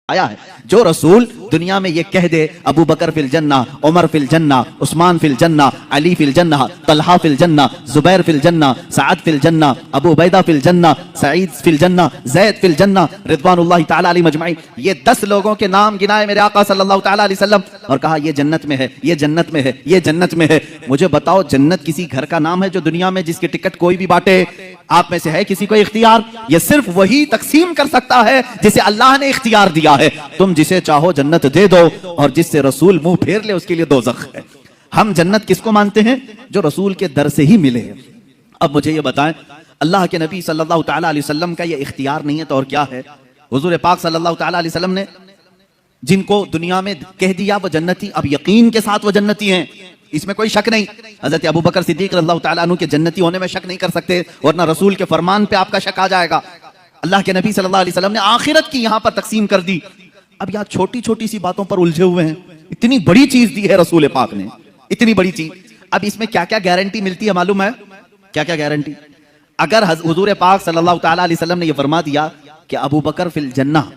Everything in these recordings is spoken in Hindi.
आया है। जो रसूल दुनिया में ये कह दे अबू बकर फिल जन्ना, उमर फिल जन्ना, उस्मान फिल जन्ना, अली फिल जन्ना, तलहा फिल जन्ना, जुबैर फिल जन्ना, साद फिल जन्ना, अबू उबैदा फिल जन्ना, सईद फिल जन्ना, जैद फिल जन्ना, रिदवानुल्लाहि ताला अलैहिम अजमईन, ये 10 लोगों के नाम गिनाए मेरे आका सल्लल्लाहु ताला अलैहि वसल्लम और कहा ये जन्नत में है, ये जन्नत में है, ये जन्नत में है। मुझे बताओ, जन्नत किसी घर का नाम है जो दुनिया में जिसकी टिकट कोई भी बांटे? आप में से है किसी को इख्तियार? ये सिर्फ वही तकसीम कर सकता है जिसे अल्लाह ने इख्तियार दिया है। तुम जिसे चाहो जन्नत दे दो और जिससे रसूल मुंह फेर ले उसके लिए दोज़ख है। हम जन्नत किसको मानते हैं? जो रसूल के दर से ही मिले। अब मुझे ये बताएं, अल्लाह के नबी सल्लल्लाहु ताला अलैहि वसल्लम का ये इख्तियार नहीं है तो और क्या है? हुजूर पाक सल्लल्लाहु ताला अलैहि वसल्लम ने जिनको दुनिया में कह दिया वो जन्नती, अब यकीन के साथ वो जन्नती हैं, इसमें कोई शक नहीं। हजरत अबू बकर सिद्दीक रज़ियल्लाहु ताला अन्हु के जन्नती होने में शक नहीं कर सकते, वरना रसूल के फरमान पे आपका शक आ जाएगा। अल्लाह के नबी सल्लल्लाहु अलैहि वसल्लम ने आखिरत की यहां पर तकसीम कर दी। अब यहाँ छोटी छोटी सी बातों पर उलझे हुए हैं। इतनी बड़ी चीज दी है रसूल पाक ने, इतनी बड़ी चीज। अब इसमें क्या क्या गारंटी मिलती है मालूम है? क्या क्या गारंटी? अगर हुजूर पाक सल्लल्लाहु ताला अलैहि वसल्लम ने यह फरमा दिया कि अबू बकर फिल जन्ना,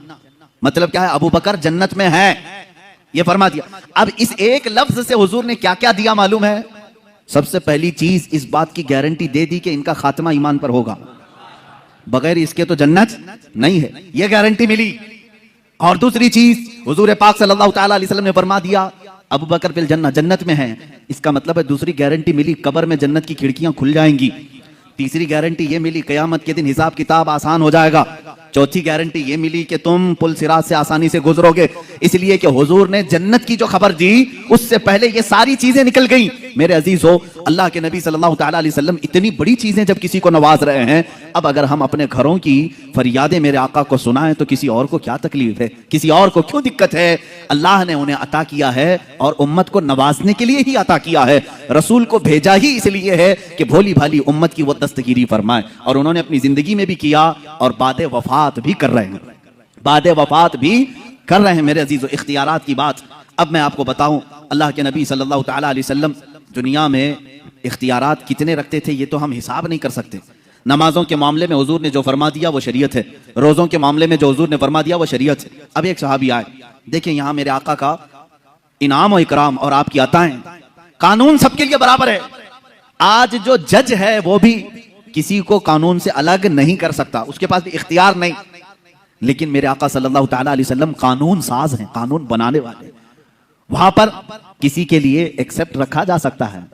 मतलब क्या है? अबू बकर जन्नत में है, ये फरमा दिया। अब इस एक लफ्ज से हुजूर ने क्या क्या दिया मालूम है? सबसे पहली चीज इस बात की गारंटी दे दी कि इनका खात्मा ईमान पर होगा, बगैर इसके तो जन्नत नहीं है, ये गारंटी मिली। और दूसरी चीज हुजूर पाक सल्लल्लाहु ताला अलैहि वसल्लम ने फरमा दिया अबू बकर फिल जन्ना, जन्नत में है। इसका मतलब है दूसरी गारंटी मिली, कब्र में जन्नत की खिड़कियां खुल जाएंगी। तीसरी गारंटी ये मिली, कयामत के दिन हिसाब किताब आसान हो जाएगा। चौथी गारंटी ये मिली कि तुम पुल सिरात से आसानी से गुजरोगे, इसलिए कि हुजूर ने जन्नत की जो खबर दी उससे पहले ये सारी चीजें निकल गई। मेरे अजीज हो, अल्लाह के नबी सल्लल्लाहु ताला अलैहि वसल्लम इतनी बड़ी चीजें जब किसी को नवाज रहे हैं, अब अगर हम अपने घरों की फरियादें मेरे आका को सुनाएं तो किसी और को क्या तकलीफ है? किसी और को क्यों दिक्कत है? अल्लाह ने उन्हें अता किया है और उम्मत को नवाजने के लिए ही अता किया है। रसूल को भेजा ही इसलिए है कि भोली भाली उम्मत की वो दस्तगीरी फरमाए, और उन्होंने अपनी जिंदगी में भी किया और बाद वफात भी कर रहे हैं, बाद वफात भी कर रहे हैं। मेरे अजीजो, इख्तियारात की बात अब मैं आपको बताऊं, अल्लाह के नबी सल्लल्लाहु ताला अलैहि वसल्लम दुनिया में इख्तियारात कितने रखते थे ये तो हम हिसाब नहीं कर सकते। नमाजों के मामले में हुजूर ने जो फरमा दिया वो शरीयत है, रोजों के मामले में जो हुजूर ने फरमा दिया वो शरीयत है। अब एक सहाबी आए, देखें यहां मेरे आका का इनाम और इकराम और आपकी अताएं, कानून सबके लिए बराबर है। आज जो जज है वो भी किसी को कानून से अलग नहीं कर सकता, उसके पास भी इख्तियार नहीं। लेकिन मेरे आका सल्लल्लाहु ताला अलैहि वसल्लम कानून साज हैं, कानून बनाने वाले। वहां पर किसी के लिए एक्सेप्ट रखा जा सकता है।